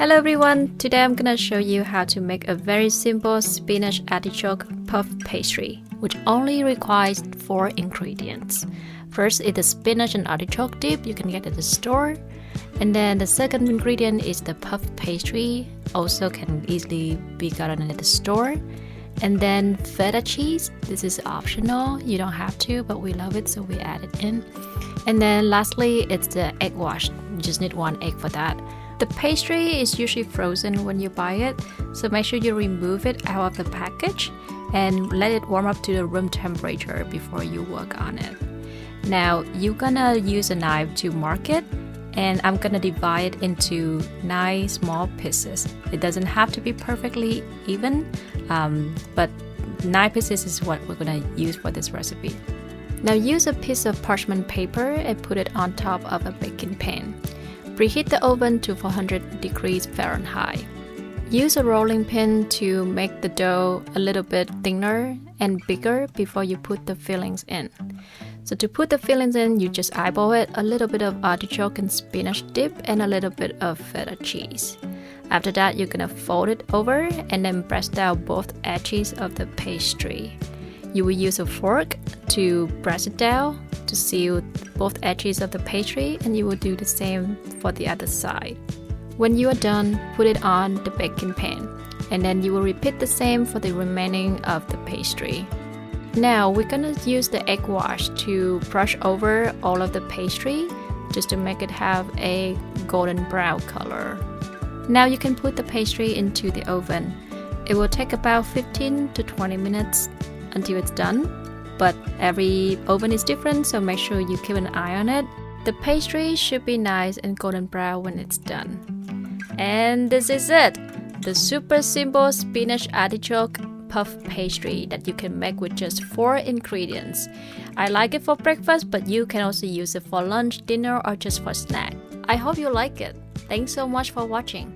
Hello everyone, today I'm gonna show you how to make a very simple spinach artichoke puff pastry, which only requires 4 ingredients. First is the spinach and artichoke dip you can get at the store. And then the second ingredient is the puff pastry, also can easily be gotten at the store. And then feta cheese, this is optional, you don't have to, but we love it so we add it in. And then lastly, it's the egg wash, you just need 1 egg for that. The pastry is usually frozen when you buy it, so make sure you remove it out of the package and let it warm up to the room temperature before you work on it. Now you're gonna use a knife to mark it, and I'm gonna divide it into 9 small pieces. It doesn't have to be perfectly even, but 9 pieces is what we're gonna use for this recipe. Now use a piece of parchment paper and put it on top of a baking pan. Preheat the oven to 400 degrees Fahrenheit. Use a rolling pin to make the dough a little bit thinner and bigger before you put the fillings in. So to put the fillings in, you just eyeball it, a little bit of artichoke and spinach dip and a little bit of feta cheese. After that, you're gonna fold it over and then press down both edges of the pastry. You will use a fork to press it down to seal both edges of the pastry, and you will do the same for the other side. When you are done, put it on the baking pan, and then you will repeat the same for the remaining of the pastry. Now we're gonna use the egg wash to brush over all of the pastry just to make it have a golden brown color. Now you can put the pastry into the oven. It will take about 15 to 20 minutes until it's done, but every oven is different, so make sure you keep an eye on it. The pastry should be nice and golden brown when it's done. And this is it! The super simple spinach artichoke puff pastry that you can make with just 4 ingredients. I like it for breakfast, but you can also use it for lunch, dinner, or just for snack. I hope you like it. Thanks so much for watching.